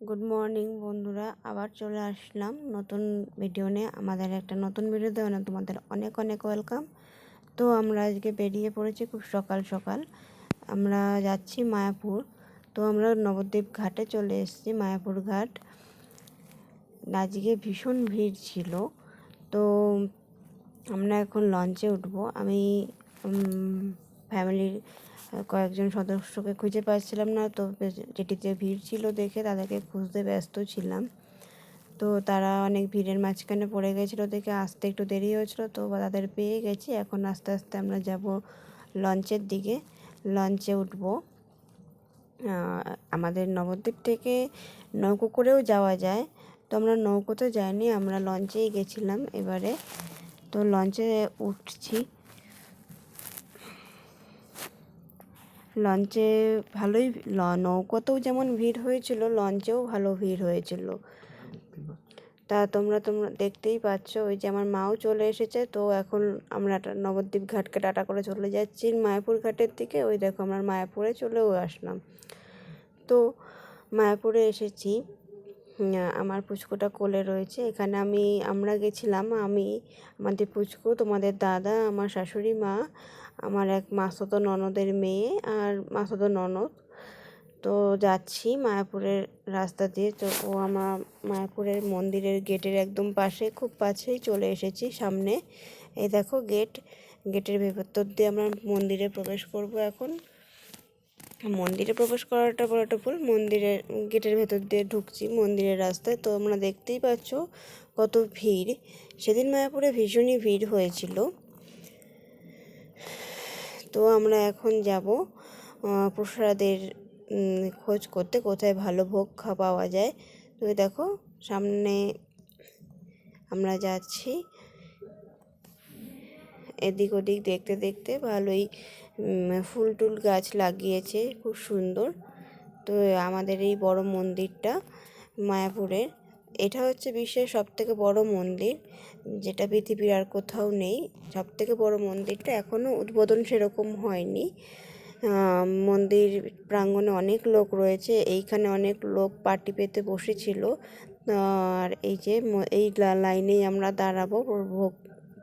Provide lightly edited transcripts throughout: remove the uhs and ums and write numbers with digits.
Good morning বন্ধুরা, আবার চলে আসলাম নতুন ভিডিও নিয়ে। আমাদের একটা নতুন ভিডিওতে তোমাদের অনেক অনেক ওয়েলকাম। তো আমরা আজকে বেরিয়ে পড়েছি খুব সকাল সকাল। আমরা যাচ্ছি মায়াপুর। তো আমরা নবদ্বীপ ঘাটে চলে এসেছি, মায়াপুর ঘাট। আজকে ভীষণ ভিড় ছিল। তো আমরা এখন লঞ্চে উঠবো। আমি ফ্যামিলির কয়েকজন সদস্যকে খুঁজে পাচ্ছিলাম না, তো যেটিতে ভিড় ছিল দেখে তাদেরকে খুঁজতে ব্যস্ত ছিলাম। তো তারা অনেক ভিড়ের মাঝখানে পড়ে গেছিলো দেখে আসতে একটু দেরি হয়েছিল, তো তাদের পেয়ে গেছি। এখন আস্তে আস্তে আমরা যাব লঞ্চের দিকে, লঞ্চে উঠব। আমাদের নবদ্বীপ থেকে নৌকো করেও যাওয়া যায়, তো আমরা নৌকোতে যাইনি, আমরা লঞ্চেই গেছিলাম এবারে। তো লঞ্চে উঠছি। লঞ্চে ভালোই, নৌকোতেও যেমন ভিড় হয়েছিল, লঞ্চেও ভালো ভিড় হয়েছিল। তা তোমরা দেখতেই পাচ্ছ, ওই যে আমার মাও চলে এসেছে। তো এখন আমরা নবদ্বীপ ঘাটকে টাটা করে চলে যাচ্ছি মায়াপুর ঘাটের দিকে। ওই দেখো আমরা মায়াপুরে চলেও আসলাম। তো মায়াপুরে এসেছি, আমার পুচকুটা কোলে রয়েছে এখানে। আমরা গেছিলাম, আমাদের পুচকু, তোমাদের দাদা, আমার শাশুড়ি মা, আমার এক মাসতো ননদের মেয়ে আর মাসতো ননদ। তো যাচ্ছি মায়াপুরের রাস্তা দিয়ে। তো আমার মায়াপুরের মন্দিরের গেটের একদম পাশে, খুব পাশেই চলে এসেছি সামনে। এই দেখো গেটের ভেতর দিয়ে আমরা মন্দিরে প্রবেশ করব এখন। মন্দিরে প্রবেশ করাটা বড় একটা ভুল, মন্দিরের গেটের ভেতর দিয়ে ঢুকছি মন্দিরের রাস্তায়। তো আমরা দেখতেই পাচ্ছ কত ভিড়। সেদিন মায়াপুরে ভীষণই ভিড় হয়েছিল। তো আমরা এখন যাব প্রসাদের খোঁজ করতে, কোথায় ভালো ভোগ পাওয়া যায়। তো দেখো সামনে আমরা যাচ্ছি, এদিক ওদিক দেখতে দেখতে। ভালোই ফুল টুল গাছ লাগিয়েছে, খুব সুন্দর। তো আমাদের এই বড় মন্দিরটা মায়াপুরের, এটা হচ্ছে বিশ্বের সবথেকে বড় মন্দির, যেটা পৃথিবীর আর কোথাও নেই। সবথেকে বড় মন্দিরটা এখনও উদ্বোধন সেরকম হয়নি। মন্দির প্রাঙ্গণে অনেক লোক রয়েছে, এইখানে অনেক লোক পার্টি পেতে বসেছিল। আর এই যে এই লাইনেই আমরা দাঁড়াবো ভোগ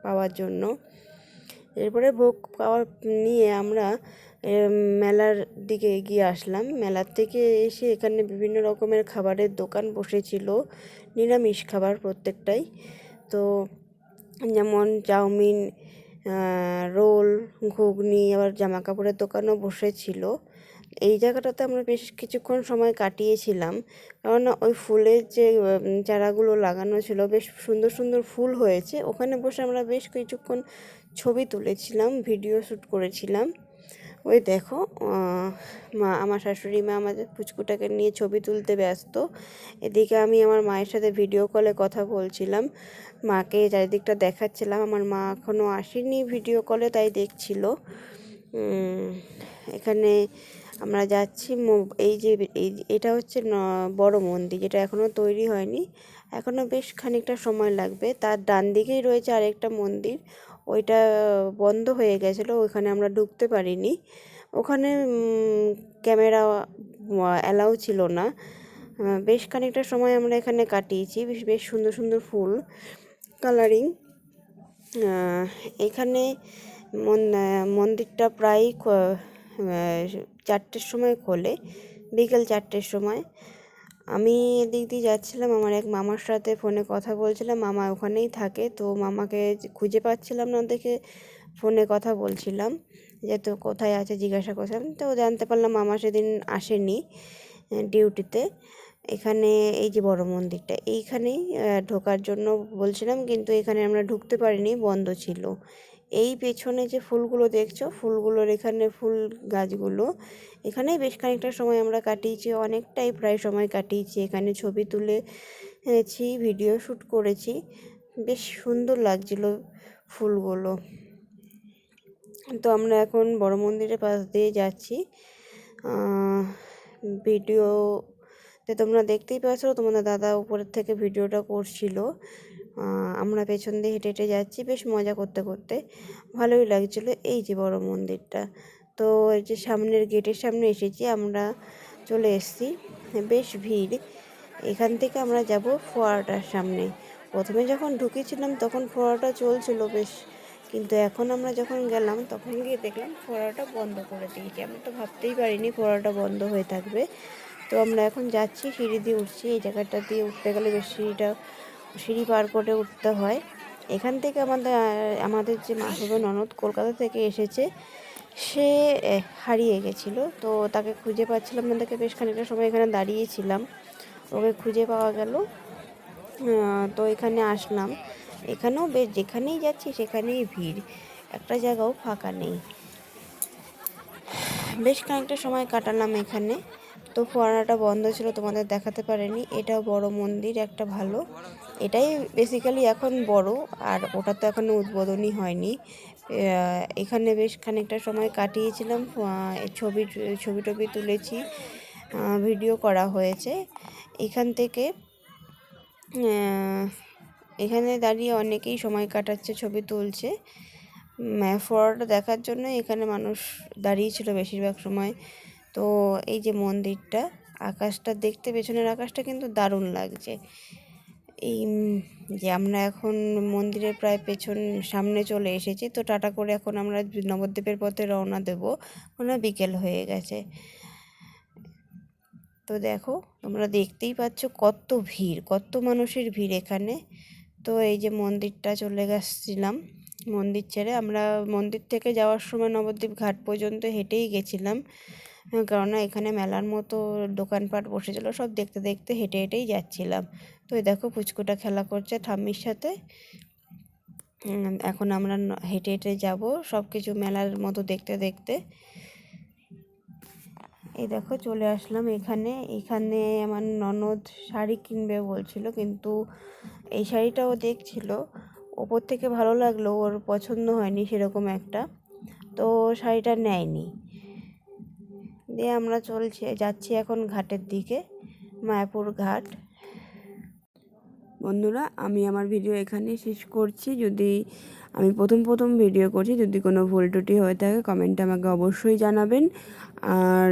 পাওয়ার জন্য। এরপরে ভোগ পাওয়ার নিয়ে আমরা মেলার দিকে এগিয়ে আসলাম। মেলার থেকে এসে এখানে বিভিন্ন রকমের খাবারের দোকান বসেছিল, নিরামিষ খাবার প্রত্যেকটাই। তো যেমন চাউমিন, রোল, ঘুগনি, আবার জামা কাপড়ের দোকানও বসেছিল। এই জায়গাটাতে আমরা বেশ কিছুক্ষণ সময় কাটিয়েছিলাম, কারণ ওই ফুলের যে চারাগুলো লাগানো ছিল, বেশ সুন্দর সুন্দর ফুল হয়েছে। ওখানে বসে আমরা বেশ কিছুক্ষণ ছবি তুলেছিলাম, ভিডিও শ্যুট করেছিলাম। ওই দেখো আমার শাশুড়ি মা আমাদের পুচকুটাকে নিয়ে ছবি তুলতে ব্যস্ত। এদিকে আমি আমার মায়ের সাথে ভিডিও কলে কথা বলছিলাম, মাকে চারিদিকটা দেখাচ্ছিলাম। আমার মা এখনও আসেনি ভিডিও কলে, তাই দেখছিল। এখানে আমরা যাচ্ছি, এটা হচ্ছে বড় মন্দির, যেটা এখনও তৈরি হয়নি, এখনও বেশ খানিকটা সময় লাগবে। তার ডান দিকেই রয়েছে আরেকটা মন্দির, ওইটা বন্ধ হয়ে গেছিলো, ওইখানে আমরা ঢুকতে পারিনি। ওখানে ক্যামেরা অ্যালাউ ছিল না। বেশ খানিকটা সময় আমরা এখানে কাটিয়েছি, বেশ সুন্দর সুন্দর ফুল কালারিং। এখানে মন্দিরটা প্রায় 4টের সময় খোলে, বিকেল 4টের সময়। আমি এদিক দিয়ে যাচ্ছিলাম, আমার এক মামার সাথে ফোনে কথা বলছিলাম, মামা ওখানেই থাকে। তো মামাকে খুঁজে পাচ্ছিলাম না দেখে ফোনে কথা বলছিলাম, যে তো কোথায় আছে জিজ্ঞাসা করছিলাম। তো জানতে পারলাম মামা সেদিন আসেনি ডিউটিতে। এখানে এই যে বড় মন্দিরটা, এইখানেই ঢোকার জন্য বলছিলাম, কিন্তু এখানে আমরা ঢুকতে পারিনি, বন্ধ ছিল। এই পেছনে যে ফুলগুলো দেখছো, ফুলগুলোর এখানে ফুল গাছগুলো, এখানেই বেশ খানিকটা সময় আমরা কাটিয়েছি, অনেকটাই প্রায় সময় কাটিয়েছি। এখানে ছবি তুলেছি, ভিডিও শ্যুট করেছি, বেশ সুন্দর লাগছিল ফুলগুলো। তো আমরা এখন বড় মন্দিরের পাশ দিয়ে যাচ্ছি। ভিডিওতে তোমরা দেখতেই পাচ্ছ, তোমাদের দাদা উপরের থেকে ভিডিওটা করছিল। আমরা পেছন দিয়ে হেঁটে হেঁটে যাচ্ছি, বেশ মজা করতে করতে, ভালোই লাগছিলো। এই যে বড় মন্দিরটা, তো এই যে সামনের গেটের সামনে এসেছি, আমরা চলে এসেছি। বেশ ভিড়, এখান থেকে আমরা যাব ফোয়ারাটার সামনে। প্রথমে যখন ঢুকেছিলাম তখন ফোয়ারাটা চলছিল বেশ, কিন্তু এখন আমরা যখন গেলাম তখন গিয়ে দেখলাম ফোয়ারাটা বন্ধ করে দিয়েছে। আমরা তো ভাবতেই পারিনি ফোয়ারাটা বন্ধ হয়ে থাকবে। তো আমরা এখন যাচ্ছি, সিঁড়ি দিয়ে উঠছি। এই জায়গাটা দিয়ে উঠতে গেলে বেশ সিঁড়ি পার করে উঠতে হয়। এখান থেকে আমাদের যে মাসুতো ননদ কলকাতা থেকে এসেছে, সে হারিয়ে গেছিলো। তো তাকে খুঁজে পাচ্ছিলাম না, তাকে বেশ খানিকটা সময় এখানে দাঁড়িয়েছিলাম, ওকে খুঁজে পাওয়া গেল। তো এখানে আসলাম। এখানেও বেশ, যেখানেই যাচ্ছি সেখানেই ভিড়, একটা জায়গাও ফাঁকা নেই। বেশ খানিকটা সময় কাটালাম এখানে। তো ফোয়ারাটা বন্ধ ছিল, তোমাদের দেখাতে পারিনি। এটাও বড় মন্দির একটা ভালো, এটাই বেসিক্যালি এখন বড়, আর ওটা তো এখনও উদ্বোধনই হয়নি। এখানে বেশ খানিকটা সময় কাটিয়েছিলাম, ছবি টবি তুলেছি, ভিডিও করা হয়েছে। এখান থেকে এখানে দাঁড়িয়ে অনেকেই সময় কাটাচ্ছে, ছবি তুলছে। ফোয়ারাটা দেখার জন্য এখানে মানুষ দাঁড়িয়েছিল বেশিরভাগ সময়। তো এই যে মন্দিরটা, আকাশটা দেখতে, পেছনের আকাশটা কিন্তু দারুণ লাগছে। এই যে আমরা এখন মন্দিরের প্রায় সামনে চলে এসেছি। তো টাটা করে এখন আমরা নবদ্বীপের পথে রওনা দেব, বিকেল হয়ে গেছে। তো দেখো, তোমরা দেখতেই পাচ্ছ কত ভিড়, কত মানুষের ভিড় এখানে। তো এই যে মন্দিরটা চলে গেছিলাম, মন্দির ছেড়ে আমরা মন্দির থেকে যাওয়ার সময় নবদ্বীপ ঘাট পর্যন্ত হেঁটেই গেছিলাম, কেননা এখানে মেলার মতো দোকানপাট বসেছিল, সব দেখতে দেখতে হেঁটে হেঁটেই যাচ্ছিলাম। তো এই দেখো পুচকুটা খেলা করছে ঠাম্মির সাথে। এখন আমরা হেঁটে হেঁটে যাব সব কিছু মেলার মতো দেখতে দেখতে। এই দেখো চলে আসলাম এখানে আমার ননদ শাড়ি কিনবে বলছিল, কিন্তু এই শাড়িটাও দেখছিল, ওপর থেকে ভালো লাগলো, ওর পছন্দ হয়নি সেরকম একটা, তো শাড়িটা নেয়নি। দিয়ে আমরা যাচ্ছি এখন ঘাটের দিকে, মায়াপুর ঘাট। বন্ধুরা, আমি আমার ভিডিও এখানেই শেষ করছি। যদি আমি প্রথম ভিডিও করছি, যদি কোনো ভুল ত্রুটি হয়ে থাকে কমেন্টে আমাকে অবশ্যই জানাবেন। আর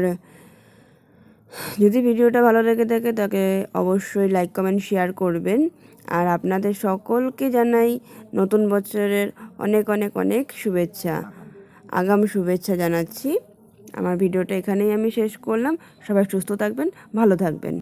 যদি ভিডিওটা ভালো লেগে থাকে তাকে অবশ্যই লাইক কমেন্ট শেয়ার করবেন। আর আপনাদের সকলকে জানাই নতুন বছরের অনেক অনেক অনেক শুভেচ্ছা, আগাম শুভেচ্ছা জানাচ্ছি। আমার ভিডিওটা এখানেই আমি শেষ করলাম। সবাই সুস্থ থাকবেন, ভালো থাকবেন।